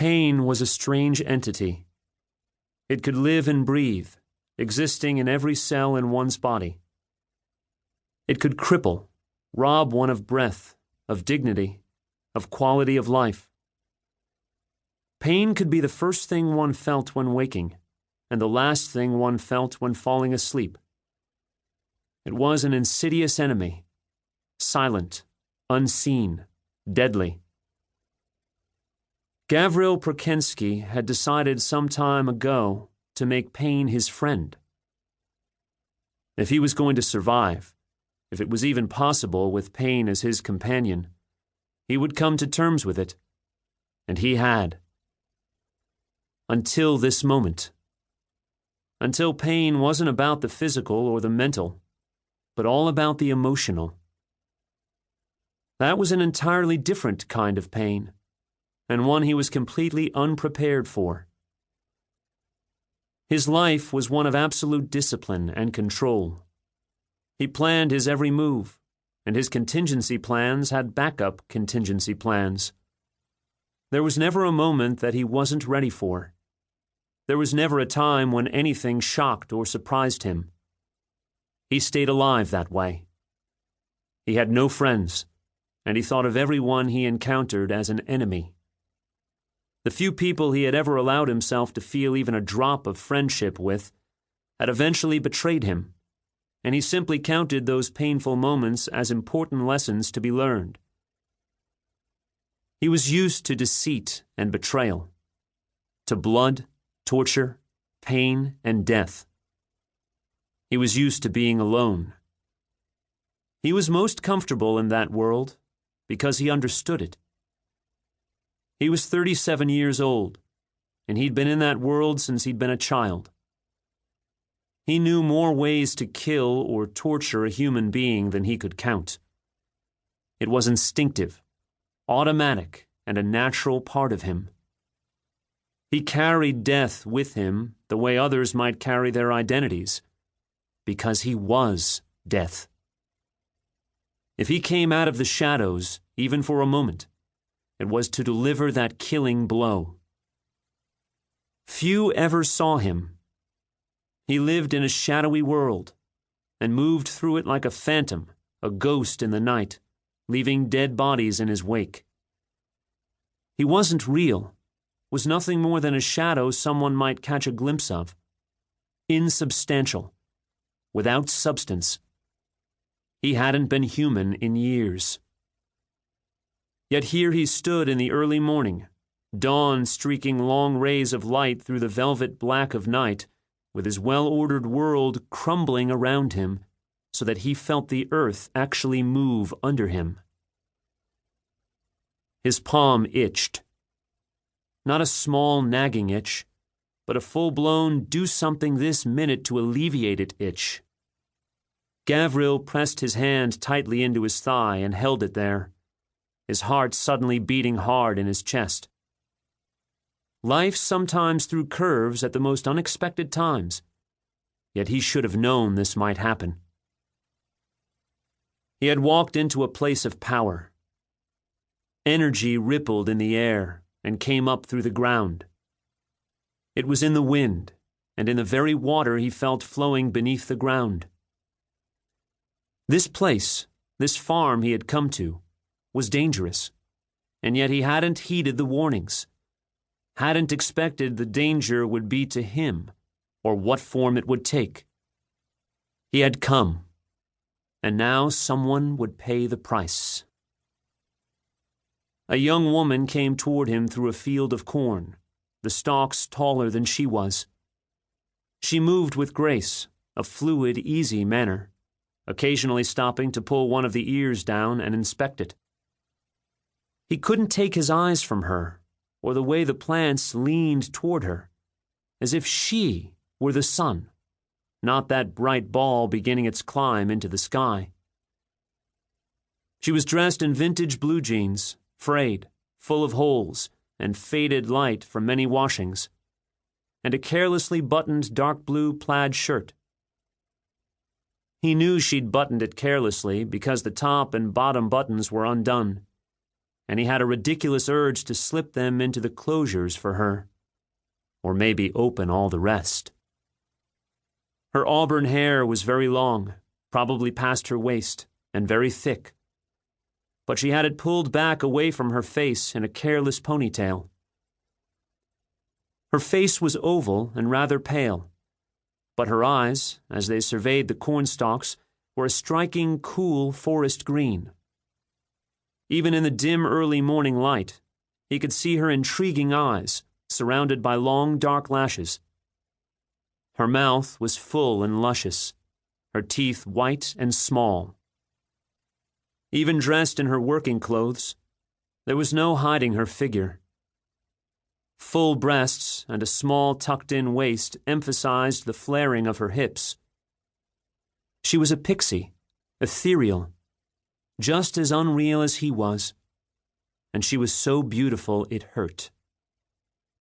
Pain was a strange entity. It could live and breathe, existing in every cell in one's body. It could cripple, rob one of breath, of dignity, of quality of life. Pain could be the first thing one felt when waking, and the last thing one felt when falling asleep. It was an insidious enemy, silent, unseen, deadly. Gavril Prokensky had decided some time ago to make pain his friend. If he was going to survive, if it was even possible with pain as his companion, he would come to terms with it. And he had. Until this moment. Until pain wasn't about the physical or the mental, but all about the emotional. That was an entirely different kind of pain, and one he was completely unprepared for. His life was one of absolute discipline and control. He planned his every move, and his contingency plans had backup contingency plans. There was never a moment that he wasn't ready for. There was never a time when anything shocked or surprised him. He stayed alive that way. He had no friends, and he thought of everyone he encountered as an enemy. The few people he had ever allowed himself to feel even a drop of friendship with had eventually betrayed him, and he simply counted those painful moments as important lessons to be learned. He was used to deceit and betrayal, to blood, torture, pain, and death. He was used to being alone. He was most comfortable in that world because he understood it. He was 37 years old, and he'd been in that world since he'd been a child. He knew more ways to kill or torture a human being than he could count. It was instinctive, automatic, and a natural part of him. He carried death with him the way others might carry their identities, because he was death. If he came out of the shadows, even for a moment, it was to deliver that killing blow. Few ever saw him. He lived in a shadowy world and moved through it like a phantom, a ghost in the night, leaving dead bodies in his wake. He wasn't real, was nothing more than a shadow someone might catch a glimpse of. Insubstantial, without substance. He hadn't been human in years. Yet here he stood in the early morning, dawn streaking long rays of light through the velvet black of night, with his well-ordered world crumbling around him so that he felt the earth actually move under him. His palm itched. Not a small nagging itch, but a full-blown do-something this minute to alleviate it itch. Gavril pressed his hand tightly into his thigh and held it there, his heart suddenly beating hard in his chest. Life sometimes threw curves at the most unexpected times, yet he should have known this might happen. He had walked into a place of power. Energy rippled in the air and came up through the ground. It was in the wind and in the very water he felt flowing beneath the ground. This place, this farm he had come to, was dangerous, and yet he hadn't heeded the warnings, hadn't expected the danger would be to him, or what form it would take. He had come, and now someone would pay the price. A young woman came toward him through a field of corn, the stalks taller than she was. She moved with grace, a fluid, easy manner, occasionally stopping to pull one of the ears down and inspect it. He couldn't take his eyes from her, or the way the plants leaned toward her, as if she were the sun, not that bright ball beginning its climb into the sky. She was dressed in vintage blue jeans, frayed, full of holes, and faded light from many washings, and a carelessly buttoned dark blue plaid shirt. He knew she'd buttoned it carelessly because the top and bottom buttons were undone, and he had a ridiculous urge to slip them into the closures for her, or maybe open all the rest. Her auburn hair was very long, probably past her waist, and very thick, but she had it pulled back away from her face in a careless ponytail. Her face was oval and rather pale, but her eyes, as they surveyed the cornstalks, were a striking, cool forest green. Even in the dim early morning light, he could see her intriguing eyes, surrounded by long dark lashes. Her mouth was full and luscious, her teeth white and small. Even dressed in her working clothes, there was no hiding her figure. Full breasts and a small tucked-in waist emphasized the flaring of her hips. She was a pixie, ethereal, just as unreal as he was, and she was so beautiful it hurt.